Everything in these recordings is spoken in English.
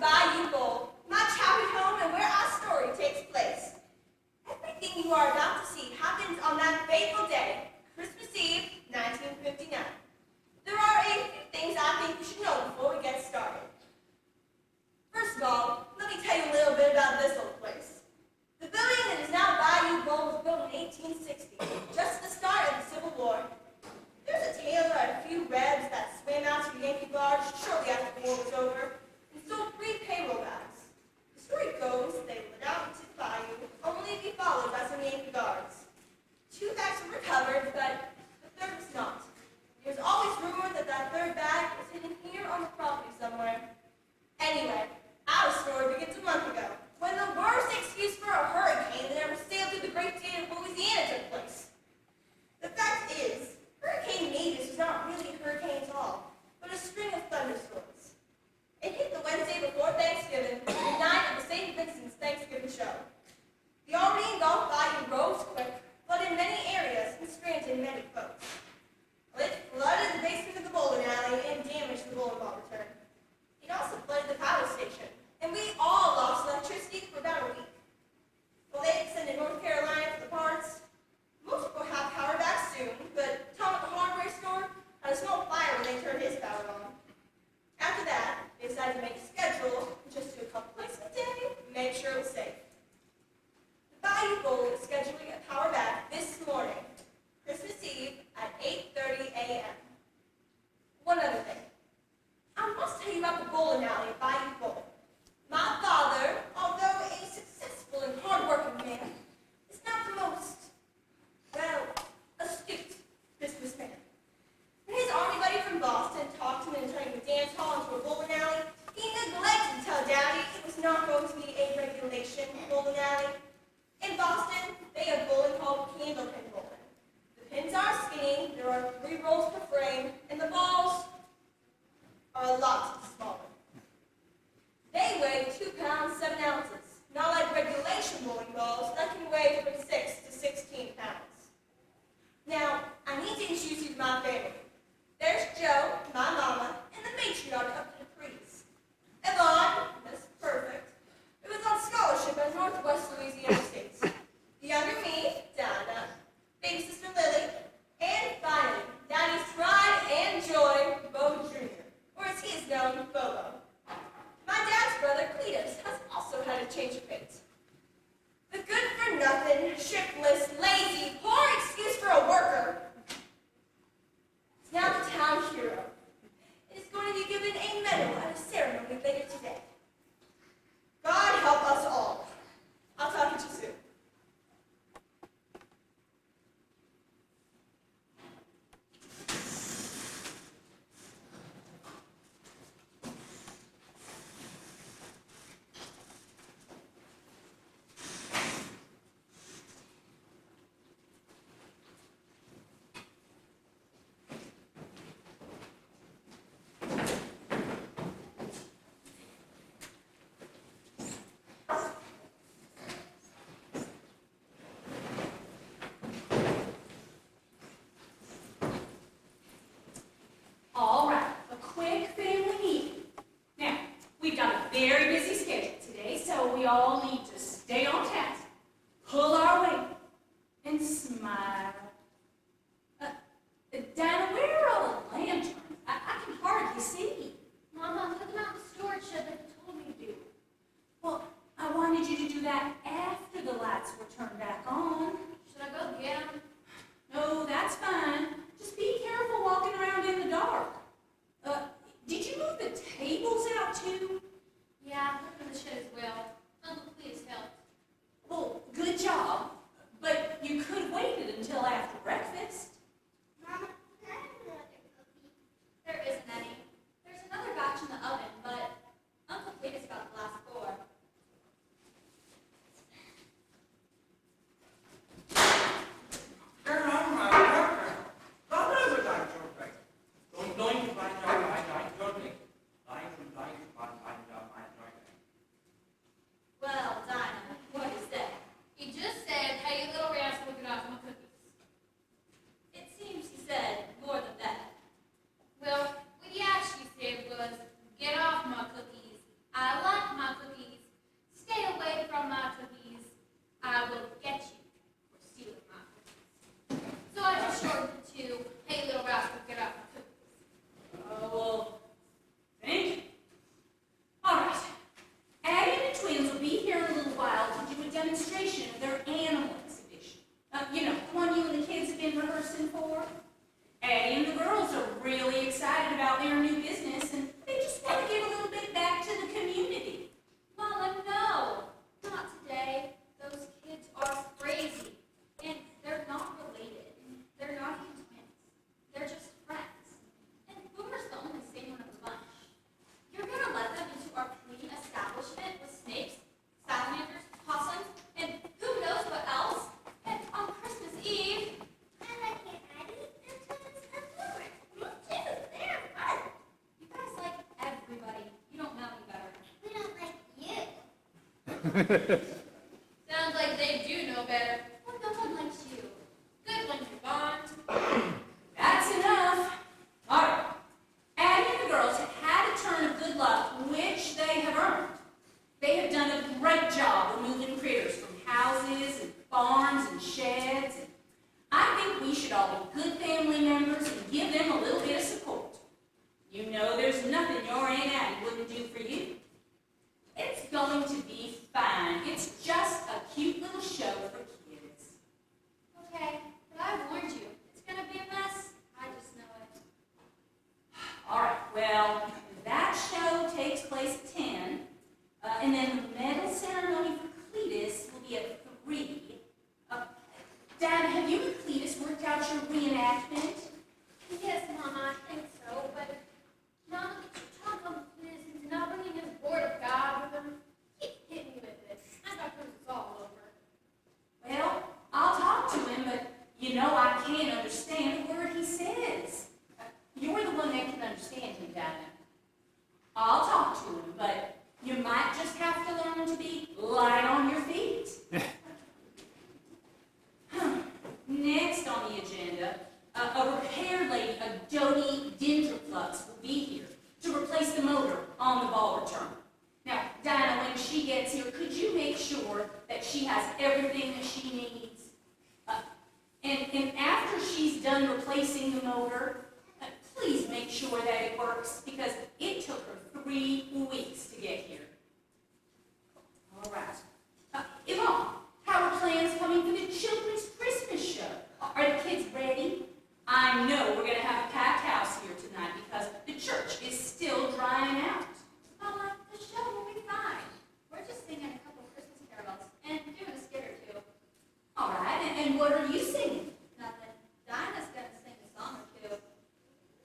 Bayou Bowl, my childhood home and where our story takes place. Everything you are about to see happens on that fateful day, Christmas Eve, 1959. There are a few things I think you should know before we get started. First of all, let me tell you a little bit about this old place. The building that is now Bayou Bowl was built in 1860, just at the start of the Civil War. There's a tale about a few Rebs that swam out to the Yankee barge shortly after the war was over and stole 3 payroll bags. The story goes they went out into the bayou, only to be followed by some Yankee guards. 2 bags were recovered, but the third was not. There's always rumor that that third bag was hidden here on the property somewhere. Anyway, our story begins a month ago, when the worst excuse for a hurricane that ever sailed through the great state of Louisiana took place. The fact is, Hurricane Mavis was not really a hurricane at all, but a string of thunderstorms. It hit the Wednesday before Thanksgiving, the night of the St. Vincent's Thanksgiving show. The already engulfed bayou rose quick, flooded many areas, and stranded many folks. It flooded the basement of the bowling alley and damaged the bowling ball return. It also flooded the power station, and we all lost electricity for about a week. Well, they extended North Carolina for the parts. Most people have power back soon, but Tom at the hardware store had a small fire when they turned his power on. After that, they decided to make a schedule and just do a couple places a day and make sure it was safe. The Bayou Bowl is scheduling a power back this morning, Christmas Eve at 8:30 a.m. One other thing. I must tell you about the bowling alley at Bayou Bowl. My father, although a successful and hard-working man, is not the most, well, astute businessman. When his army buddy from Boston talked him into turning the dance hall into a bowling alley, he neglected to tell Daddy it was not going to be a regulation bowling alley. In Boston, they have bowling called candlepin bowling. The pins are skinny, there are 3 rolls per frame, and the balls are a lot smaller. They weigh 2 pounds, 7 ounces, not like regulation bowling balls that can weigh from 6 to 16 pounds. Now, I need to introduce you to my family. There's Joe, my mama, and the matriarch of the Capri's. Yvonne, that's perfect, who is on scholarship at Northwest Louisiana State. The younger me, Donna, baby sister Lily, and finally, Daddy's pride and joy, Bo Jr., or as he is known, Bobo. My dad's brother, Cletus, has also had a change of fate. The good-for-nothing, shiftless, lazy, poor excuse for a worker is now the town hero. It is going to be given a medal at a ceremony later today. God help us all. I'll talk to you soon. All right, a quick family meeting. Now, we've got a very busy schedule today, so we all need to stay on task, pull our weight, and smile. Dana, where are all the lanterns? I can hardly see. Mama, put them out in the storage shed like you told me to do. Well, I wanted you to do that after the lights were turned back on. Should I go get them? No, that's fine. Just be careful walking around in the dark. Did you move the tables out too? Yeah, I put them in the shed as well. Uncle Cletus helped. Well, good job. But you could have waited until after breakfast. Mama, can I have another cookie? There isn't any. There's another batch in the oven, but Uncle Cletus got the last 4. Sounds like they do know better. Well, no one likes you. Good when you're gone. That's enough. All right. Addie and the girls have had a turn of good luck, which they have earned. They have done a great job of moving critters from houses and farms and sheds. And I think we should all be good family members and give them a little bit of support. You know there's nothing your Aunt Addie wouldn't do for you. It's going to be fine. It's just a cute little show for kids. Okay, but I warned you. It's gonna be a mess. I just know it. All right, well, that show takes place at 10, and then the medal ceremony for Cletus will be at 3. Dad, have you and Cletus worked out your reenactment? Yes, Mama, I think so, but Mama, get your tongue on this into not bringing his word of God with him. Keep hitting me with it. I got bruises all over. Well, I'll talk to him, but you know I can't understand a word he says. You're the one that can understand him, Dad. I'll talk to him, but you might just have to learn to be light on your feet. Next on the agenda, a repair lady, a Dodie Dendriflux, will be here to replace the motor on the ball return. Now, Dinah, when she gets here, could you make sure that she has everything that she needs? And after she's done replacing the motor, please make sure that it works, because it took her 3 weeks to get here. All right. Yvonne, how are plans coming for the children's Christmas show? Are the kids ready? I know we're going to have a packed house here tonight because the church is still drying out. Mama, the show will be fine. We're just singing a couple Christmas carols and doing a skit or two. All right, and what are you singing? Nothing. Dinah's gonna sing a song or two.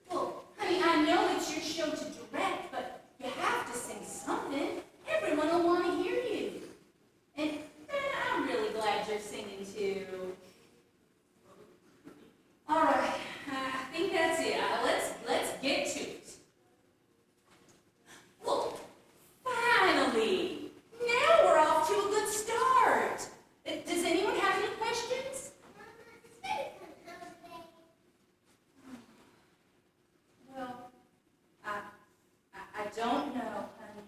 Well, honey, I know it's your show to direct, but you have to sing something. Everyone will want to hear you. And I'm really glad you're singing too. All right, I think that's it. Let's get to it. Well, finally, now we're off to a good start. Does anyone have any questions? Well, I don't know, honey.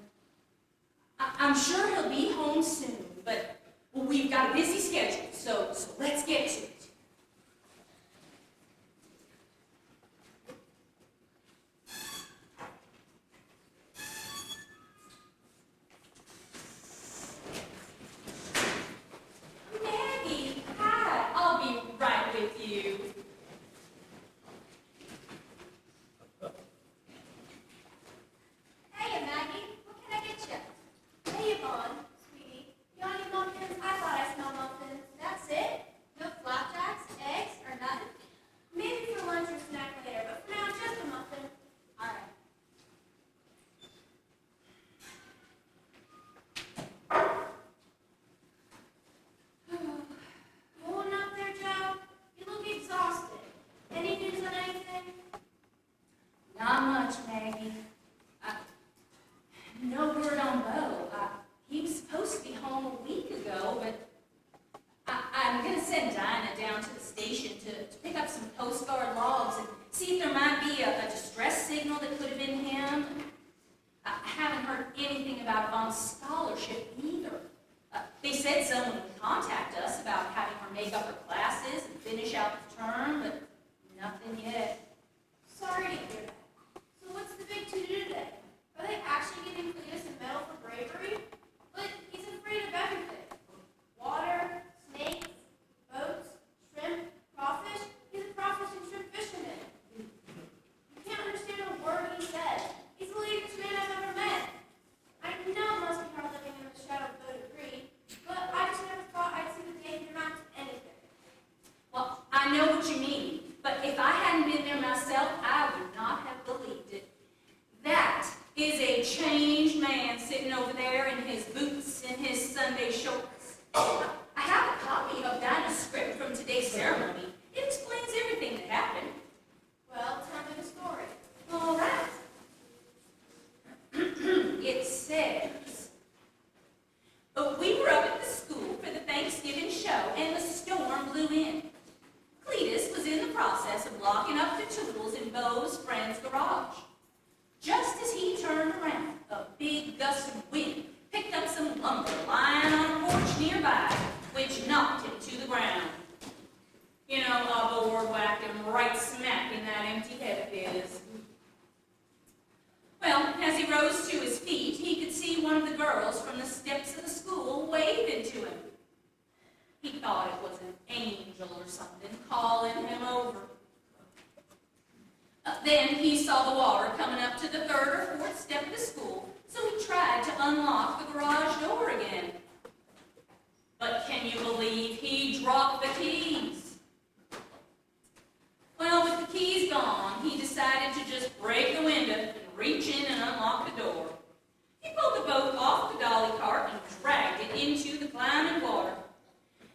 I'm sure he'll be home soon, but we've got a busy schedule, so let's get to it. Maggie, hi. I'll be right with you. Hey, Maggie, what can I get you? Hey, Yvonne, sweetie. You want any muffins? I thought I smelled muffins. That's it? No flapjacks, eggs, or nothing? Maybe for lunch or snack later, but for now, just a muffin. All right. Going up there, Joe? You look exhausted. Any news on anything? Not much, Maggie. No word on Bo. He was supposed to be home a week ago, but I'm going to send Dinah down to the station to pick up some Coast Guard logs and see if there might be a distress signal that could have been him. I haven't heard anything about Von's scholarship either. They said someone would contact us about having her make up her classes and finish out the term, but nothing yet. Sorry to hear that. So what's the big to-do today? Are they actually giving Cletus a medal for bravery? But he's afraid of everything. Water, snakes, boats, shrimp, crawfish. He's a crawfish and shrimp fisherman. You can't understand a word he says. He's the latest man I've ever met. I know it must be hard living in the shadow of the degree, but I just never thought I'd see the day he amounts to anything. Well, I know what you mean, but if I hadn't been there myself, I would not have believed it. That is a changed man. We were up at the school for the Thanksgiving show, and the storm blew in. Cletus was in the process of locking up the tools in Beau's friend's garage. Just as he turned around, a big gust of wind picked up some lumber lying on a porch nearby, which knocked him to the ground. You know, a board whacked him right smack in that empty head of his. Well, as he rose to his feet, he could see one of the girls from the steps of the school waving to him. He thought it was an angel or something calling him over. Then he saw the water coming up to the third or fourth step of the school, so he tried to unlock the garage door again. But can you believe he dropped the keys? Well, with the keys gone, he decided to just break the window and reach in and unlock the door. He pulled the boat off the dolly cart and dragged it into the climbing water.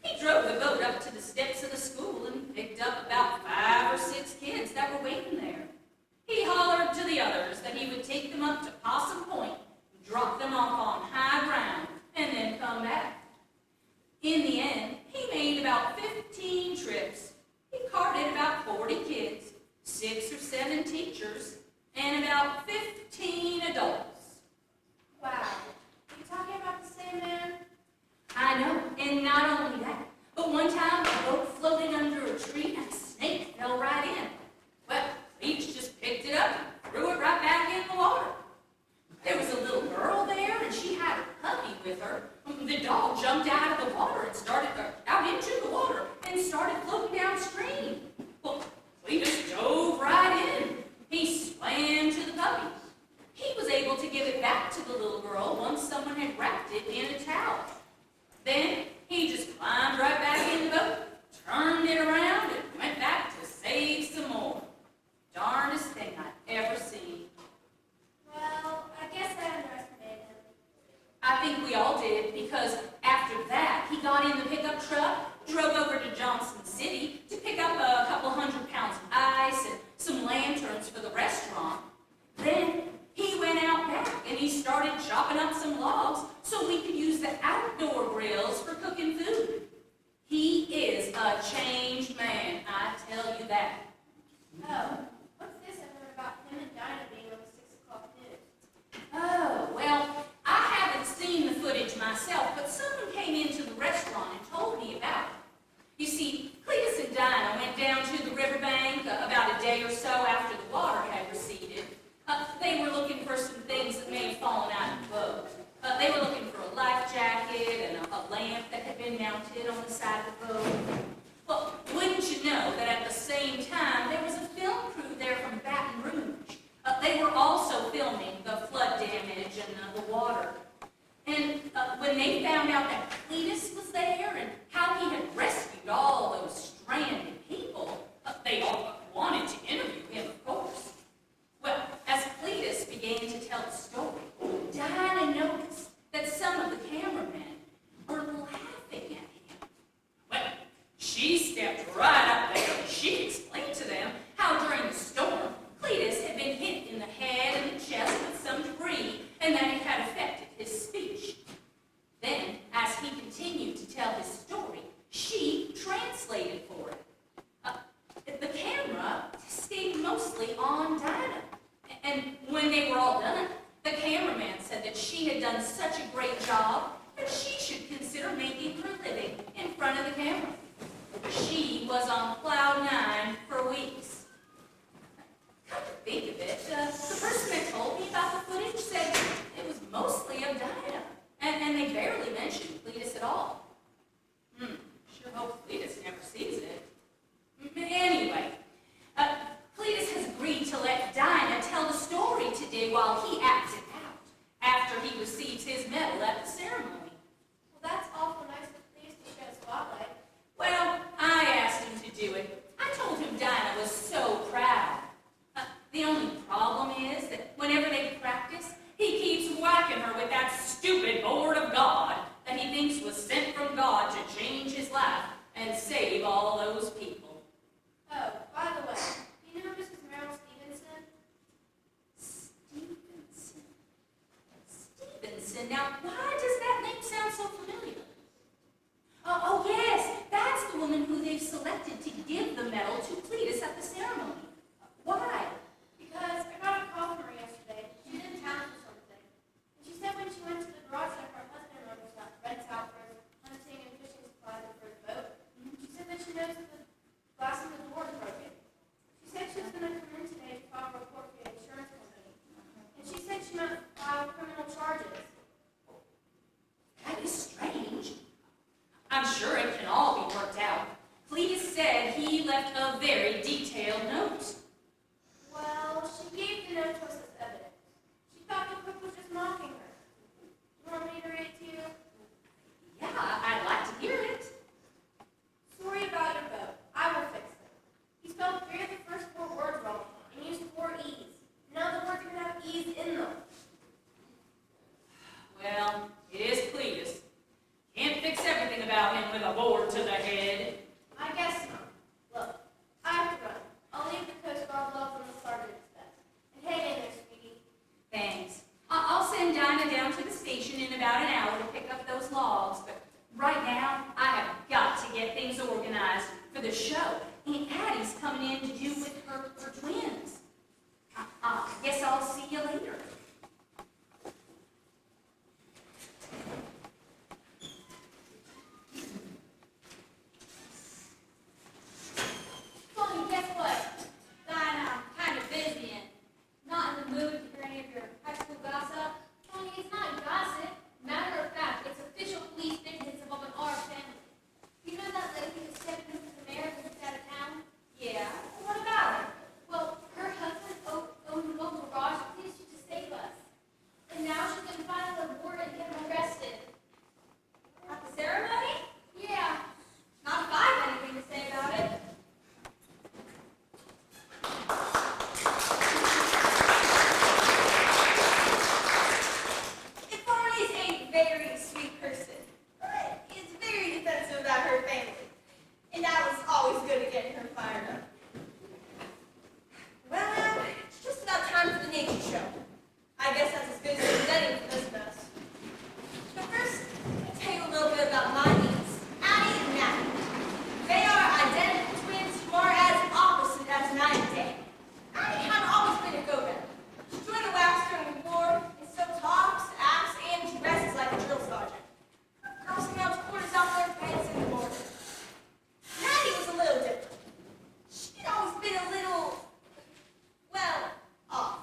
He drove the boat up to the steps of the school and picked up about 5 or 6 kids that were waiting there. He hollered to the others that he would take them up to Possum Point, drop them off on high ground, and then come back. In the end, he made about 15 trips. He carted about 40 kids, 6 or 7 teachers, and about 15 adults. Wow. Are you talking about the same man? I know, and not only that, but one time the boat floated under a tree and a snake fell right in. Well, Leach just picked it up and threw it right back in the water. There was a little girl there, and she had her puppy with her. The dog jumped out of the water and started out into the water and started floating downstream. Well, Cletus dove right in. He swam to the puppy. He was able to give it back to the little girl once someone had wrapped it in a towel. Then he just climbed right back in the boat, turned it around, and went back to save some more. Darndest thing I've ever seen. Well, I guess I underestimated him. I think we all did, because after that, he got in the pickup truck, drove over to Johnson City to pick up a couple 100 pounds of ice and some lanterns for the restaurant. Then he went out back and he started chopping up some logs so we could use the outdoor grills for cooking food. He is a changed man, I tell you that. Oh, what's this I heard about him and Dinah being on the 6 o'clock news? Oh, well, I haven't seen the footage myself, but someone came into the restaurant and told me about it. You see, Cletus and Dinah went down to the riverbank about a day or so after the water had receded. They were looking for some things that may have fallen out of the boat. They were looking for a life jacket and a lamp that had been mounted on the side of the boat. Well, wouldn't you know that at the same time, there was a film crew there from Baton Rouge. They were also filming the flood damage and the water. And when they found out that Cletus was there and how he had rescued all those stranded people, they all wanted to interview him, of course. Well, as Cletus began to tell the story, Dinah noticed that some of the cameramen were laughing at him. Well, she stepped right up there and she explained to them how during the storm, Cletus had been hit in the head and the chest with some debris and that it had affected his speech. Then, as he continued to tell his story, she translated for him. The camera stayed mostly on Dinah. And when they were all done, the cameraman said that she had done such a great job that she should consider making her living in front of the camera. She was on cloud 9 for weeks. Come to think of it, the person that told me about the footage said it was mostly of Dinah, and they barely mentioned Cletus at all. Sure hope Cletus never sees it. Anyway, Cletus has agreed to let Dinah tell the story today while he acts it out, after he receives his medal at the ceremony. Well, that's awful nice of Cletus to shed a spotlight. Well, I asked him to do it, medal to Cletus at the ceremony. Why? Because I got a call from her yesterday. She was in town for something. And she said when she went to the garage that her husband rents out for his hunting and fishing supplies and for his boat, she said that she noticed the glass in the door is broken. She said she was going to come in today to file a report for the insurance company. And she said she might file criminal charges. That is strange. I'm sure it can all be worked out. Cletus said he left a very detailed note. Well, she gave the note to us as evidence. She thought the cook was just mocking her. You want me to read it to you? Yeah, I'd like to hear it. Sorry about your boat. I will fix it. He spelled 3 of the first 4 words wrong and used 4 E's. Now the words are going to have E's in them. Well, it is Cletus. Can't fix everything about him with a board to the head. I guess not. Look, I have to run. I'll leave the Coast Guard love on the sergeant's desk. And hang in there, sweetie. Thanks. I'll send Dinah down to the station in about an hour to pick up those logs, but right now, I have got to get things organized for the show. Aunt Addie's coming in to do with her twins. I guess I'll see you later. Tony, guess what? Dinah, I'm kind of busy and not in the mood to hear any of your high school gossip. Tony, it's not gossip. Matter of fact, it's official police business of an our family. You know that lady who stepped into the mayor when he's out of town? Yeah? What about her? Well, her husband owned a local garage and pleased you to save us. And now she's going to file a warrant and get him arrested. At the ceremony? Yeah. Not if I have anything to say about it. If Barney's a very sweet person, but is very defensive about her family. And that was always good at getting her fired up. Well, now, it's just about time for the nature show. I guess that's as good as presenting for this mess. But first, I'll tell you a little bit about my niece, Addie and Maddie. They are identical twins who are as opposite as night and day. Addie had always been a go-getter. She joined the wax during the war and so talks, acts, and dresses like a drill sergeant. Girl Scouts quarters out their pants in the morning. Maddie was a little different. She'd always been a little, well, off.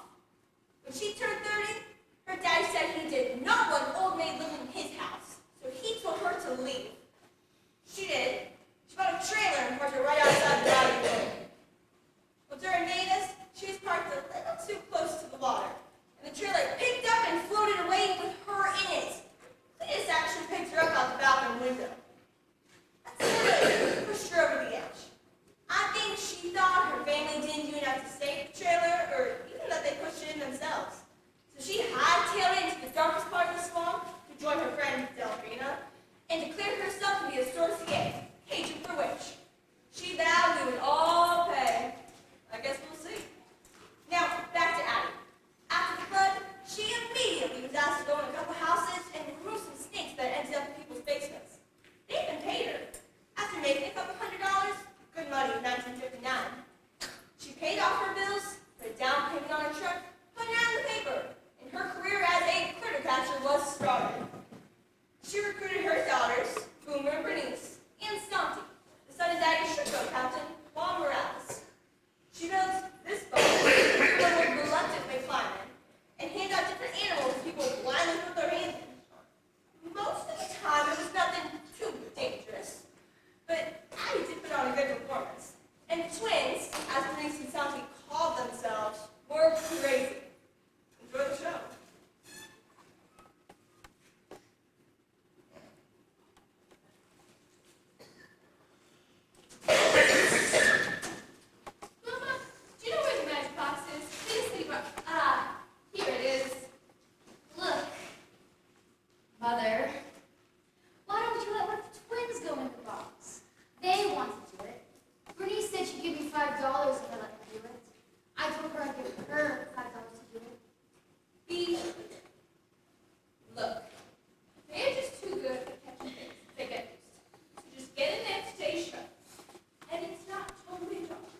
When she turned 30, her daddy said he did not want an old maid living in his house, so he told her to leave. She did. She bought a trailer and parked it right outside the Bayou building. Well, during Natus, she was parked a little too close to the water, and the trailer picked up and floated away with her in it. Cletus actually picked her up out the balcony window. That sort of pushed her over the edge. I think she thought her family didn't do enough to save the trailer, or even that they pushed it in themselves. So she hightailed it into the darkest part of the swamp to join her friend Delphina, and declared herself to be a sorcier, Cajun for which. She vowed we would all pay. I guess we'll see. Now, back to Addie. After the flood, she immediately was asked to go in a couple houses and remove some snakes that ended up in people's basements. They even paid her. After making a couple $100, good money in 1959, she paid off her bills, put a down payment on her truck, put it out in the paper, and her career as a critter catcher was started. She recruited her daughters, Boomer and Bernice, and Santi, the son of Daddy's shipboat captain, Juan Morales. She built this boat, which would reluctantly climb in, and hand out different animals people blindly put their hands in. Most of the time, it was nothing too dangerous, but Addie did put on a good performance. And the twins, as Bernice and Santi called themselves, were crazy. Enjoy the show. Mama, do you know where the magic box is? Please think about. Here it is. Look. Mother, why don't you let one of the twins go in the box? They want to do it. Bernice said she'd give me $5 if I let her do it. I told her I'd give her $5 to do it. Be look, they're just too good at catching things they get used to. So just get in there, stay shut. And it's not totally wrong.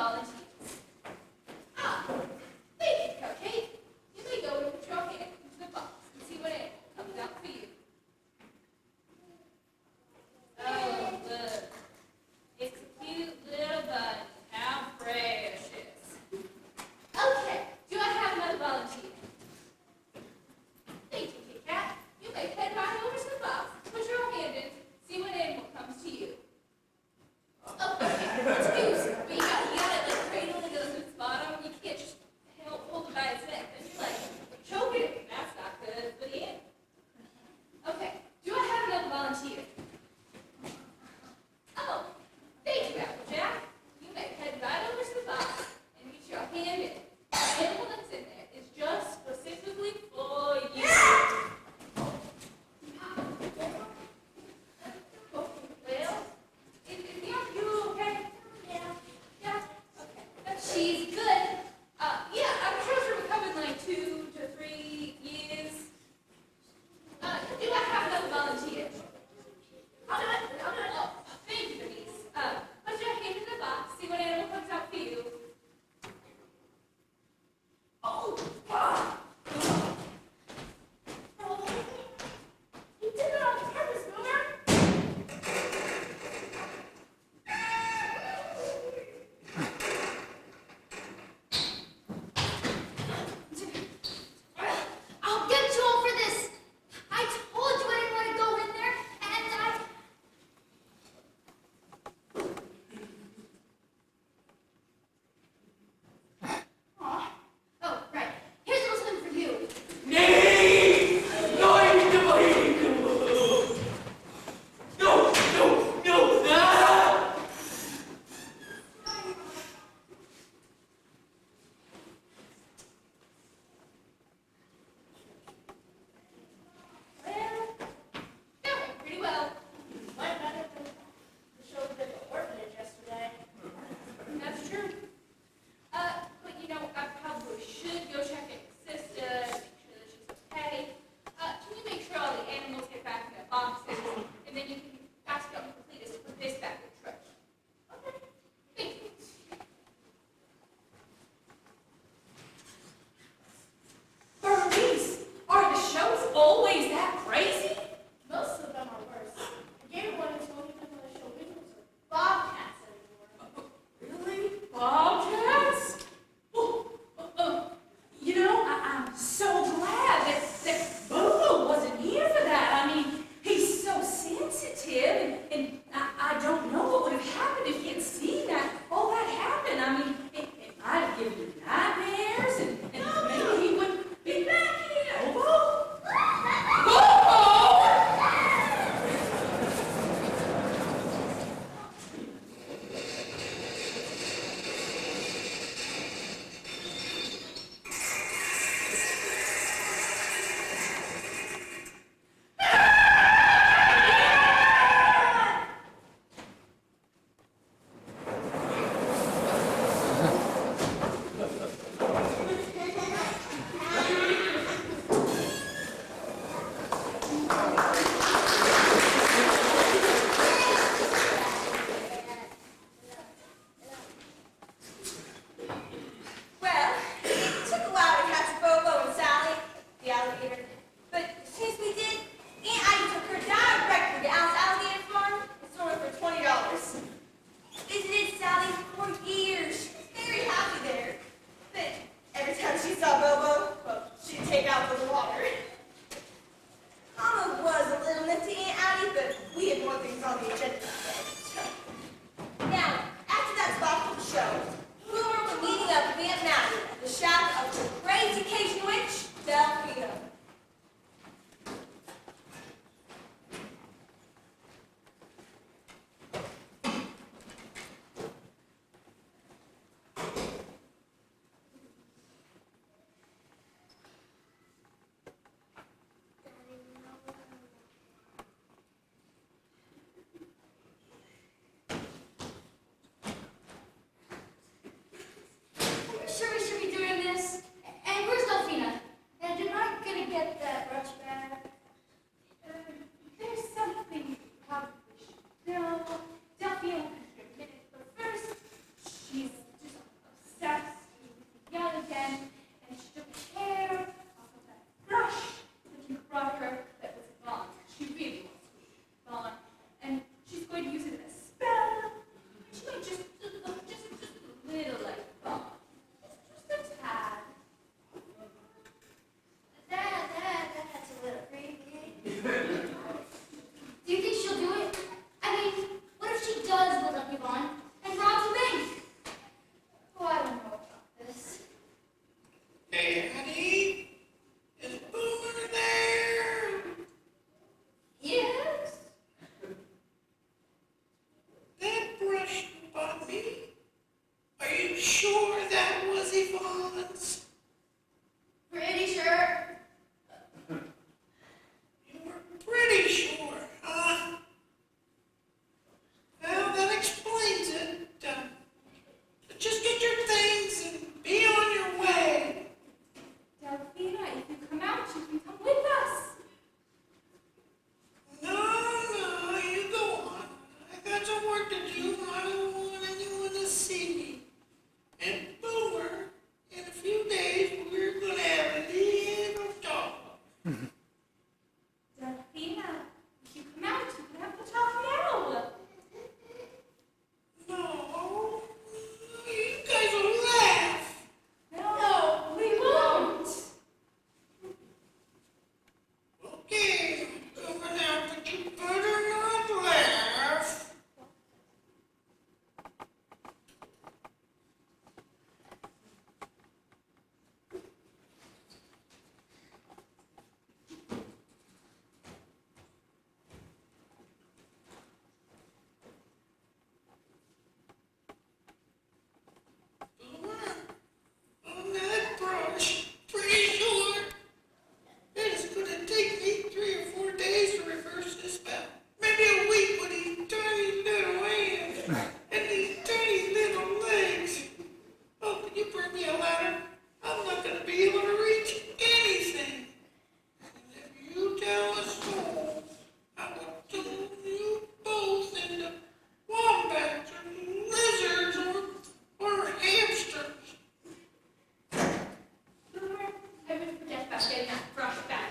volunteers. Ah, thank you, Cupcake. You may go and put your hand into the box and see what animal comes out for you. Oh, look. It's a cute little bunny. How precious. Okay, do I have another volunteer? Thank you, Kit Kat. You may head right over to the box, put your hand in, see what animal comes to you. Oh, okay, excuse me. You got it like crazy. emergency funds. Pretty sure. You were pretty sure, huh? Well, that explains it. Just get your things and be on your way. Delphina, if you come out, you can come with us. No, you go on. I got some work to do. I don't want anyone to see me. And Boomer, in a few days, we're gonna have a little talk. Delphina, if you come out, you can have the talk now. No, you guys will laugh. No, we won't. Okay, I'm gonna have to keep better not laugh. On that brush, pretty sure it is gonna take me 3 or 4 days to reverse this spell. Maybe a week with these tiny little hands and these tiny little legs. Oh, can you bring me a ladder? I'm not gonna be able to reach anything. And if you tell a soul, I will turn you both into wombats or lizards or hamsters. Boomer, I would forget about getting that brush back.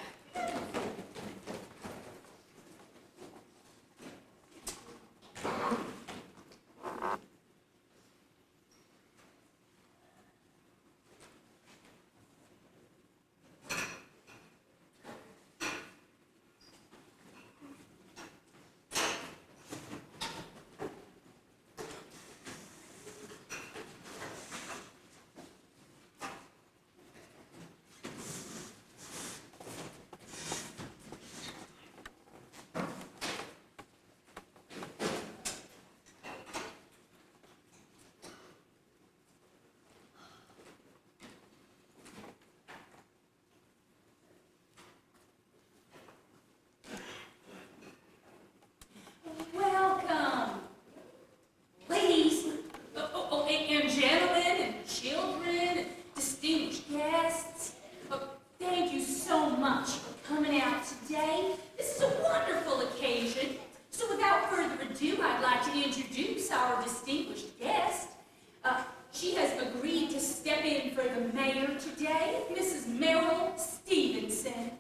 Welcome, ladies, and gentlemen, and children, and distinguished guests. Thank you so much for coming out today. This is a wonderful occasion. So without further ado, I'd like to introduce our distinguished guest. She has agreed to step in for the mayor today, Mrs. Merrill Stevenson.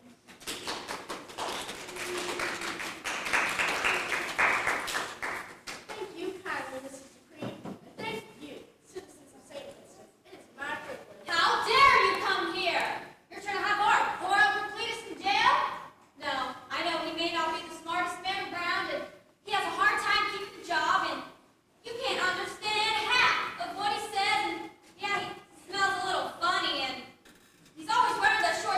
Thank you kindly, Mrs. Supreme. And thank you, citizens of St. Vincent. It is my privilege. How dare you come here? You're trying to have our poor Uncle Cletus in jail? No, I know he may not be the smartest man around, and he has a hard time keeping the job, and you can't understand half of what he says, and yeah, he smells a little funny, and he's always wearing those short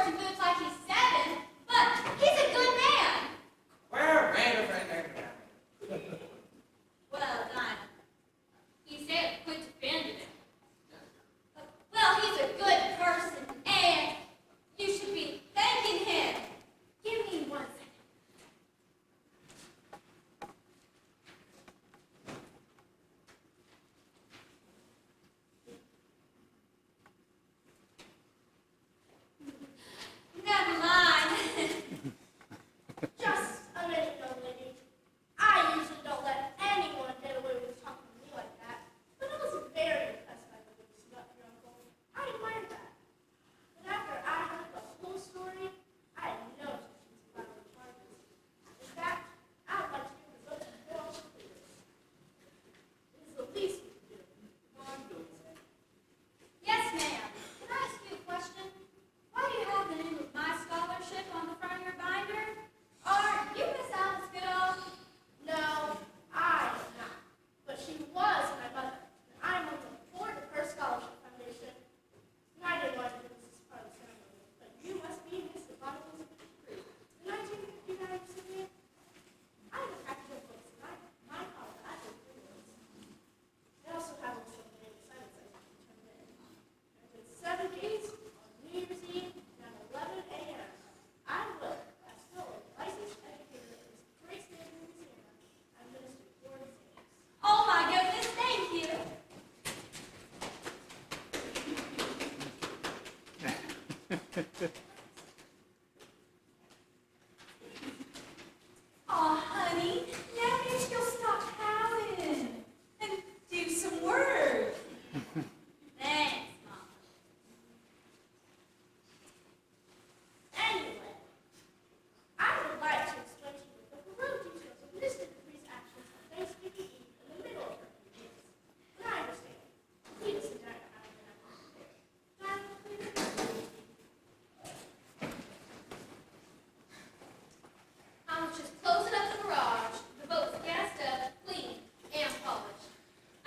Aw, honey, now maybe you'll stop pouting and do some work. Thanks, Mom. Anyway, I would like to explain to you the heroic details of Mr. Dupree's actions on Thanksgiving Eve in the middle of her years. But I understand. He was a dark eye when I was there. Diamond cleaner. I was just closing up the garage. The boat was gassed up, clean, and polished.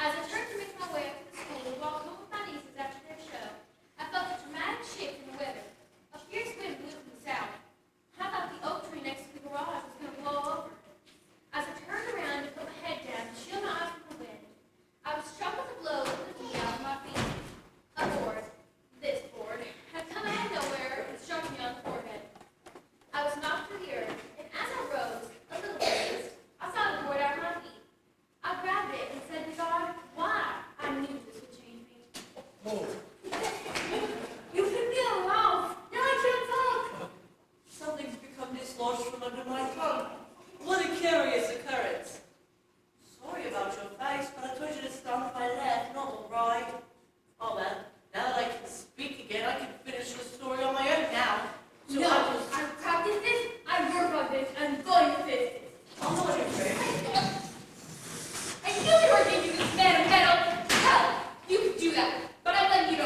As I turned to make my way up to the school to walk home with my nieces after their show, I felt a dramatic shift in the weather. A fierce wind blew from the south. How about the oak tree next to the garage was going to blow over? As I turned around to put my head down to shield my eyes from the wind, I was struck with a blow that lifted me out of my feet. A board, this board, had come out of nowhere and struck me on the forehead. I was knocked to the earth, and as I rose, a little dazed, I saw the board out of my feet. I grabbed it and said to God, why? I knew this would change me. Oh, You hit me on the mouth. Now I can't talk. Something's become dislodged from under my tongue. What a curious occurrence. Sorry about your face, but I told you to stand on my left, not the right. Oh well, now that I can speak again, I can finish the story on my own now. So No, I just... I practiced this, I worked on this, I'm going to fix it. I'm not afraid. I knew you were going to use this man of metal. Hell, you could do that, but I'm letting you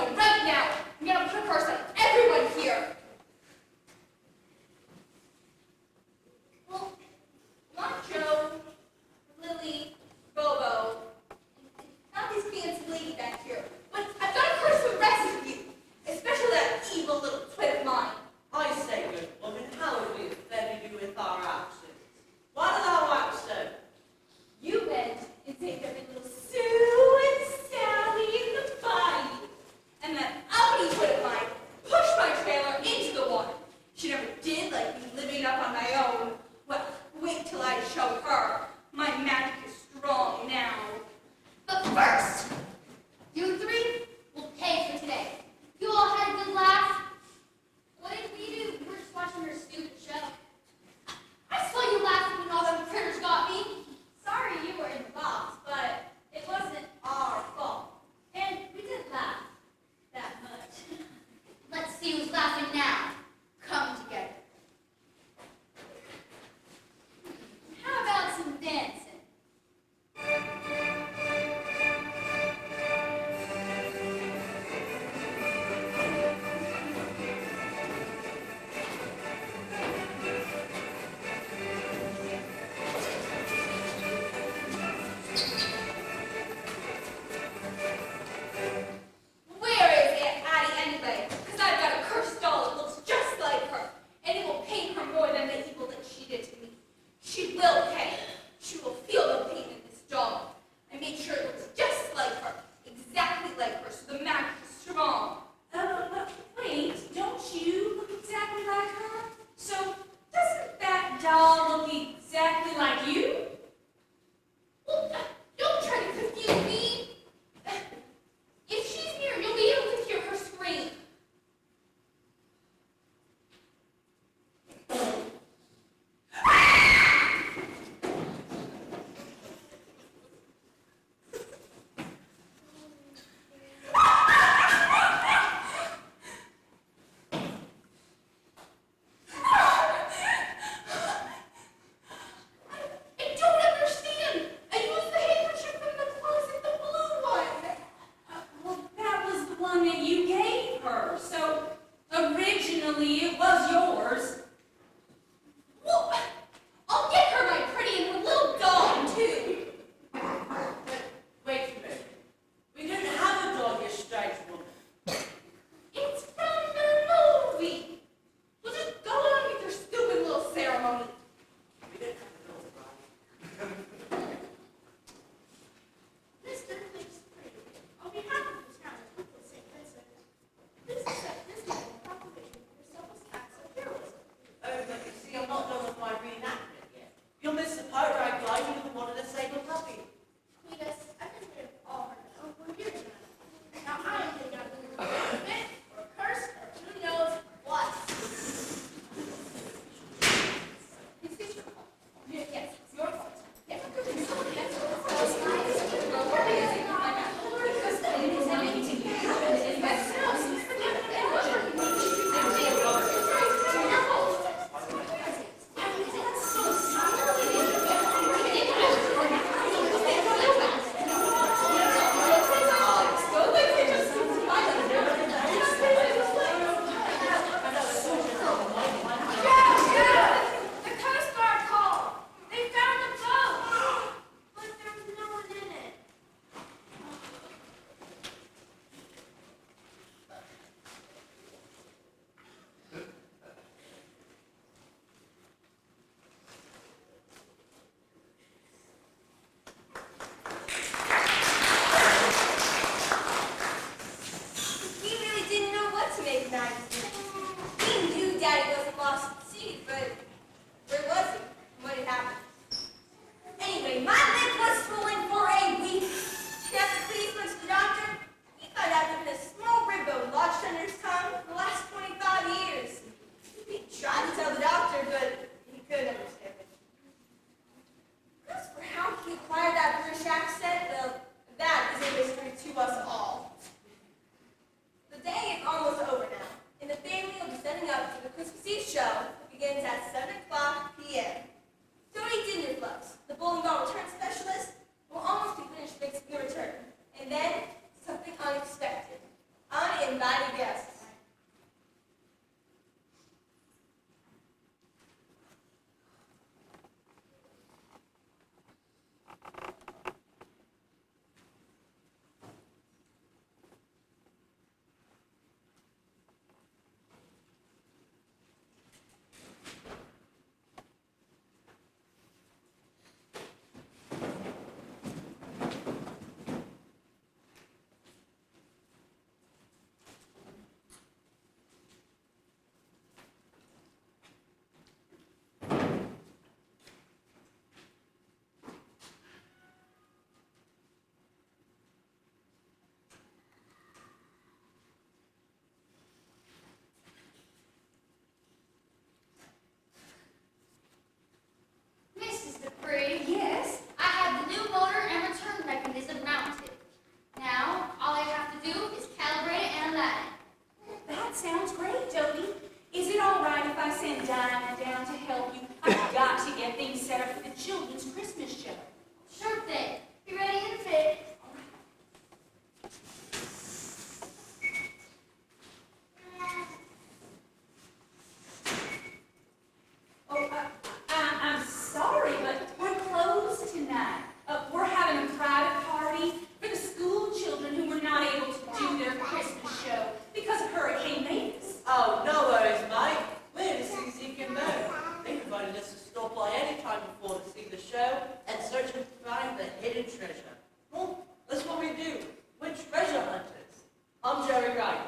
Jerry right.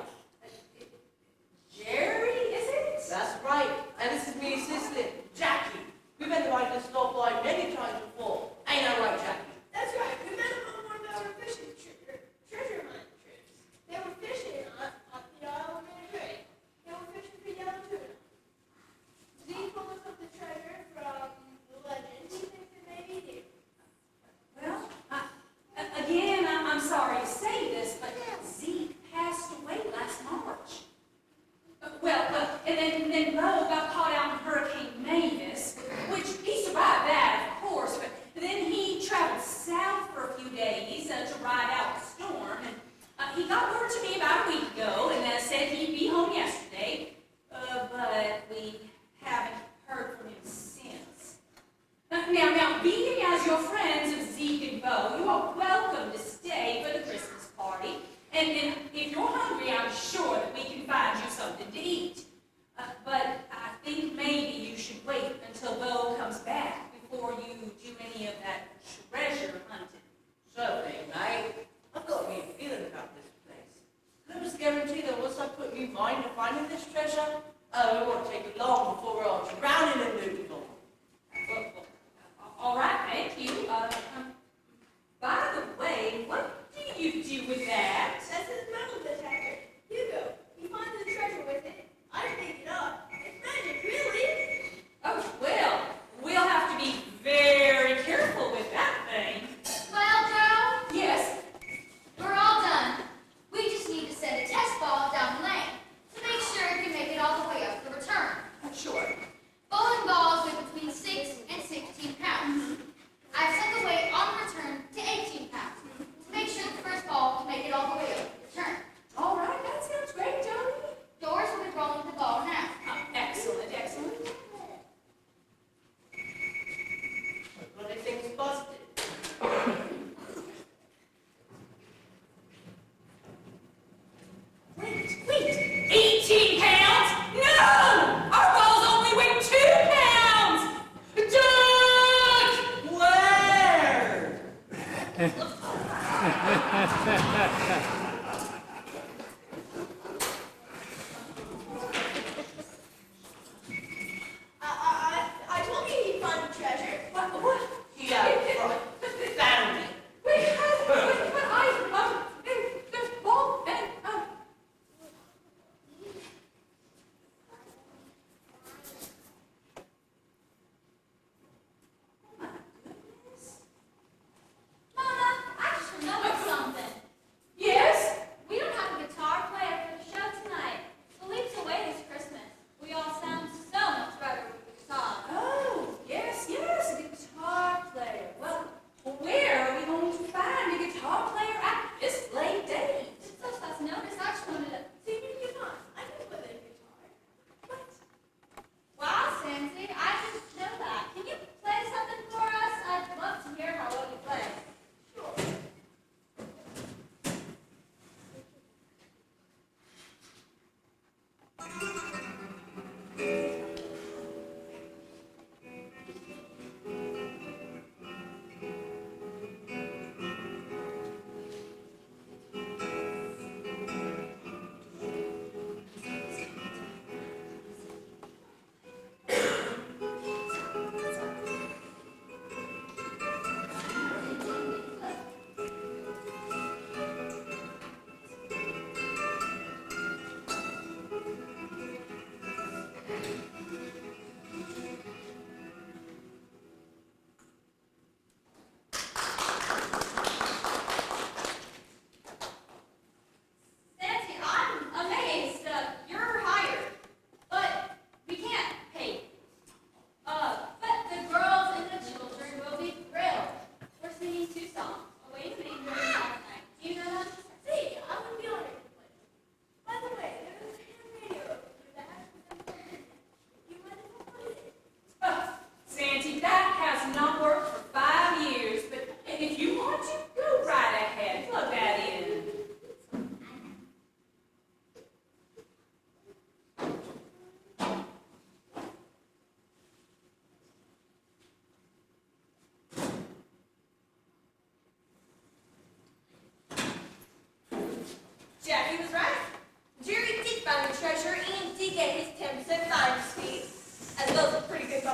Jerry, is it? That's right. And this is me assistant, Jackie. We've been invited to stop by many times before. Ain't that right, Jackie? That's right. We met him on one of our fishing treasure hunt trips. They were fishing on the Isle of Man. They were fishing for yellow tuna. Zeke told us of the treasure from the legend. He thinks it may be here. Well, again, I'm sorry to say this, but Zeke passed away last March. And then Bo got caught out in Hurricane Mavis, which he survived that, of course, but then he traveled south for a few days to ride out the storm, and he got word to me about a week ago and said he'd be home yesterday, but we haven't heard from him since. Now, being as your friends of Zeke and Bo, you are welcome to stay for the Christmas party, and if you're hungry, I'm sure that we can find you something to eat. But I think maybe you should wait until Bo comes back before you do any of that treasure hunting. So thing, mate. I've got me a feeling about this place. Can I just guarantee that once I put you mind to finding this treasure, it won't take long before we're all drowning in Newton. All right, thank you. By the way, what do you do with that? That's his metal detector. Hugo, he finds the treasure with it. I picked it up. It's magic, really. Oh, well, we'll have to be very careful with that thing. Well, Joe, Yes. we're all done. We just need to send a test ball down the lane to make sure it can make it all the way up the return. Sure. Bowling balls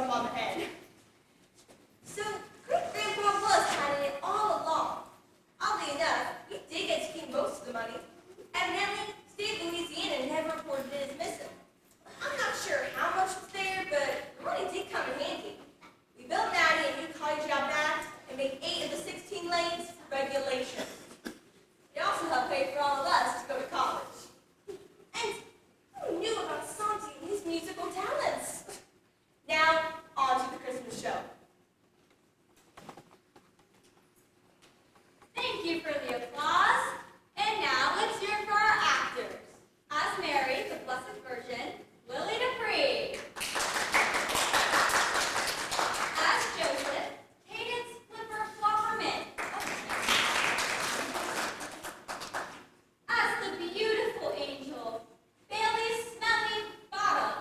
drum on the head. So, Great Grandpa was planning it all along. Oddly enough, he did get to keep most of the money. Evidently, stayed in Louisiana and never reported it as missing. I'm not sure how much was there, but the money did come in handy. We built Maddie a new college out back and made 8 of the 16 lanes regulations. It also helped pay for all of us to go to college. And who knew about Santi and his musical talents? Now, on to the Christmas show. Thank you for the applause. And now let's hear for our actors. As Mary, the Blessed Virgin, Lily Dupree. As Joseph, Cadence Flipper Flopperman. As the beautiful angel, Bailey Smelly Bottom.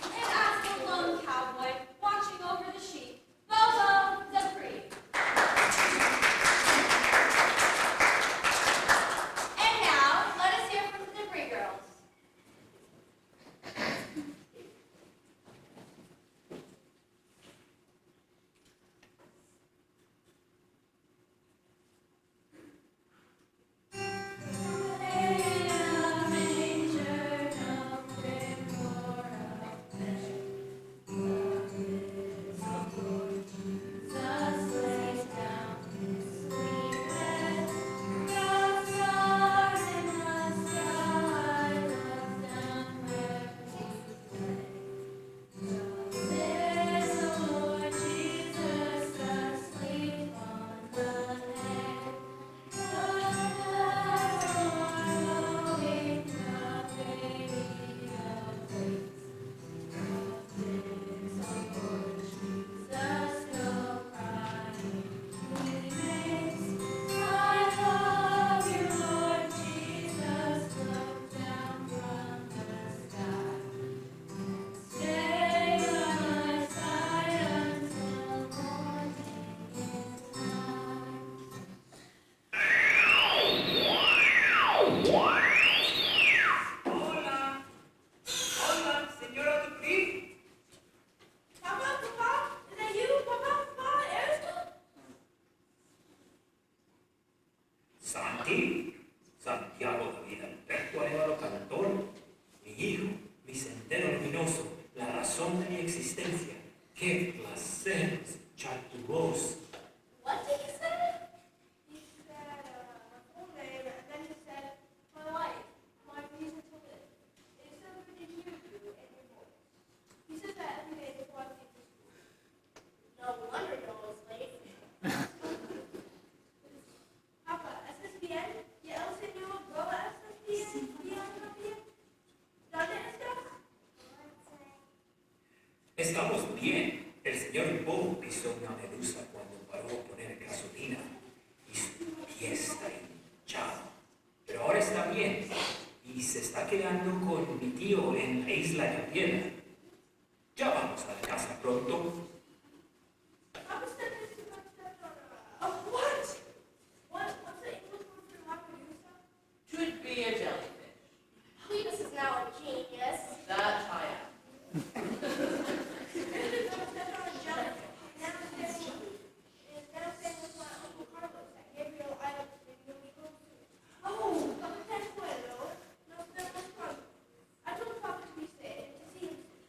And as the lone cowboy watching over the sheep, Bobo Dupree. And now, let us hear from the Dupree girls. Hola. Hola, señora Dupree. Papa, is that you? Papa, Aristotle? Santi, Santiago David Alberto Arevalo Cantor, mi hijo, mi sendero luminoso, la razón de mi existencia. Qué placer escuchar tu voz. What did he say? He said, my full name, and then he said, my life, my reason to live. It is so good to hear you and your voice. He says that every day before I leave the school. No wonder you're always late. Papa, ¿estás bien? ¿Ya el señor Boba estás bien? ¿Bien también? ¿Dónde estás? Estamos bien. El señor Bow pisó una medusa cuando paró a poner gasolina y su pie está hinchado. Pero ahora está bien y se está quedando con mi tío en la isla de Piedra. Ya vamos a la casa pronto. Papa said there's too much stuff on what? What's the English word for La Medusa? Should be a jellyfish. Cletus is now a genius. That I am. Oh, that's bueno. Nos vemos pronto. I told Papa to be safe and to see him soon.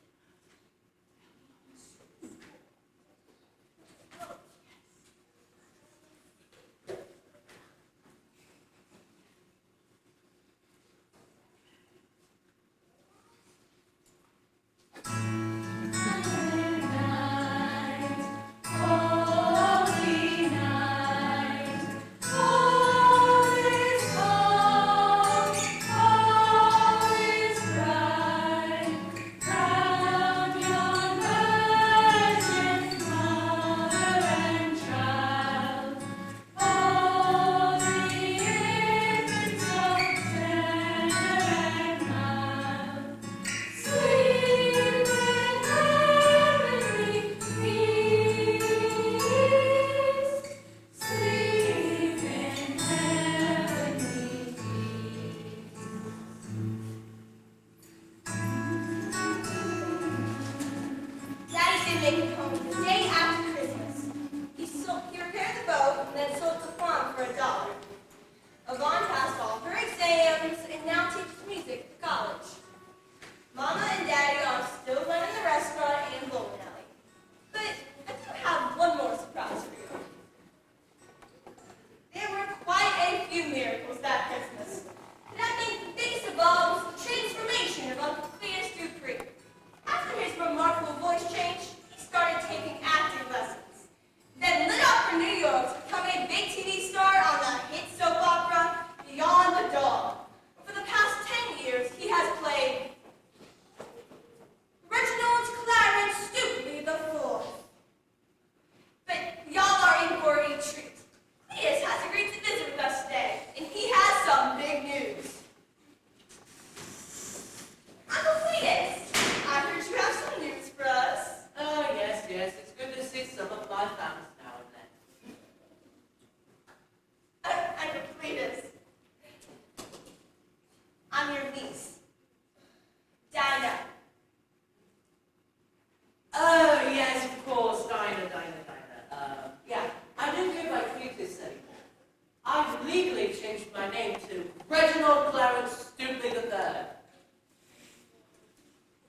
legally changed my name to Reginald Clarence Stoopley III.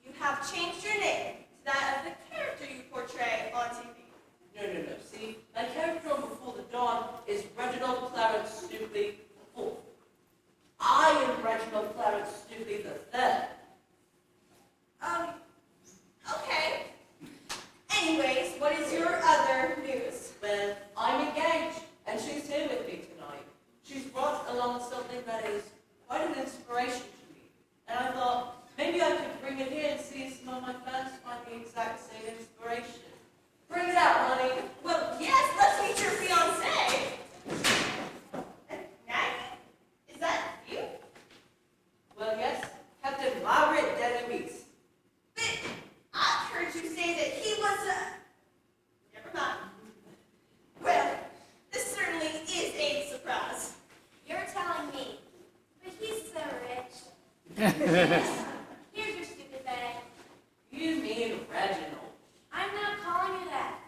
You have changed your name to that of the character you portray on TV. No. See, my character on Before the Dawn is Reginald Clarence Stoopley IV. I am Reginald Clarence Stoopley III. Okay. Anyways, what is your other news? Well, I'm engaged, and she's here with me tonight. She's brought along something that is quite an inspiration to me. And I thought, maybe I could bring it here and see if some of my fans find the exact same inspiration. Bring it out, honey. Well, yes, let's meet your fiancé. Maggie? Is that you? Well, yes, Captain Margaret Deluise. But I've heard you say that he was never mind. Well, this certainly is a surprise. You're telling me. But he's so rich. Here's your stupid bag. You mean Reginald. I'm not calling you that.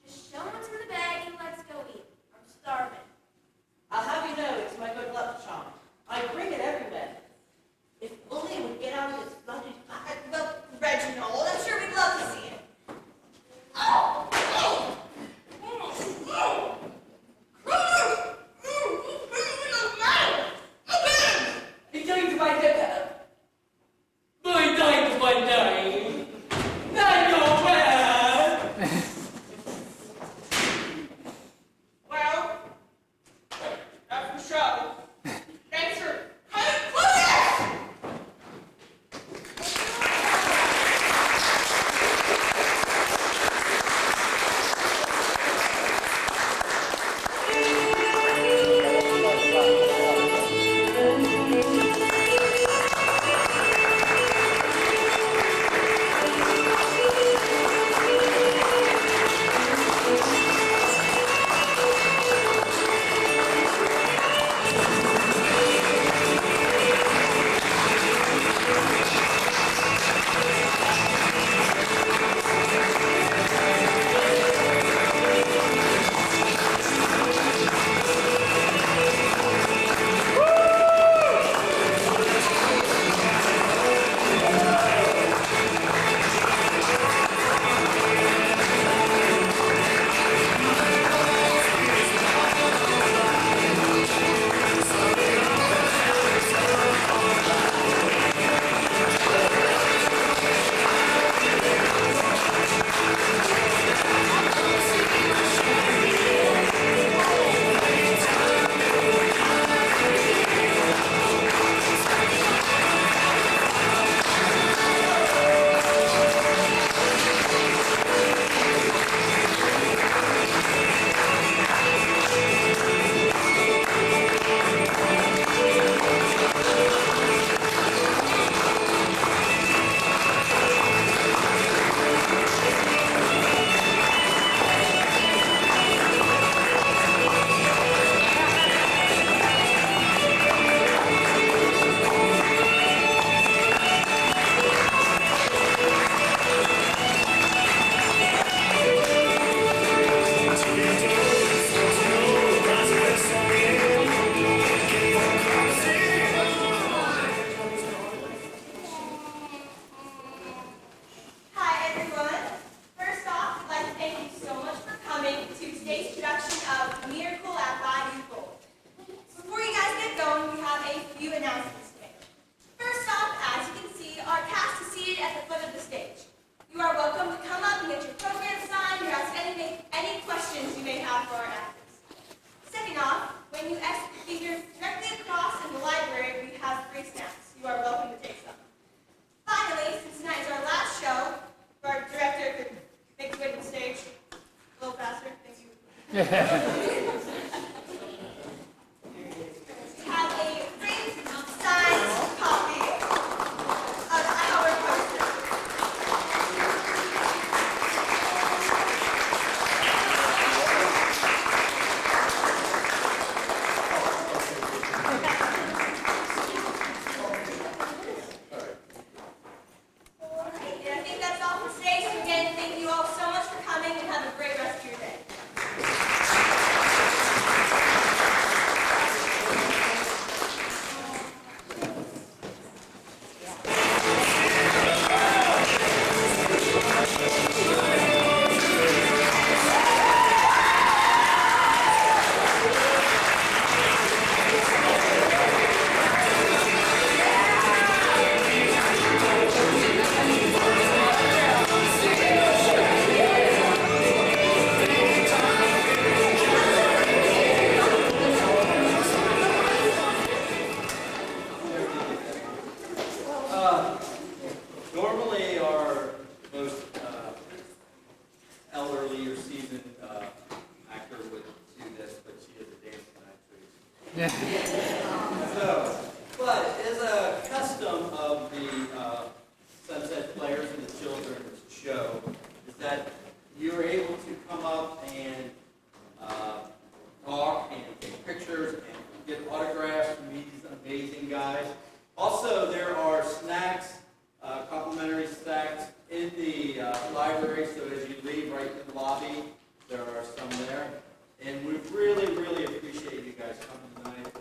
Just show him what's in the bag and let's go eat. I'm starving. I'll have you know it's my good luck charm. I bring it everywhere. If only it would get out of its bloody... Well, Reginald, I'm sure we'd love to see it. He's going to my dinner. So, but as a custom of the Sunset Players and the Children's Show, is that you're able to come up and talk and take pictures and get autographs from these amazing guys. Also, there are snacks, complimentary snacks in the library, so as you leave right in the lobby, there are some there. And we really, really appreciate you guys coming tonight.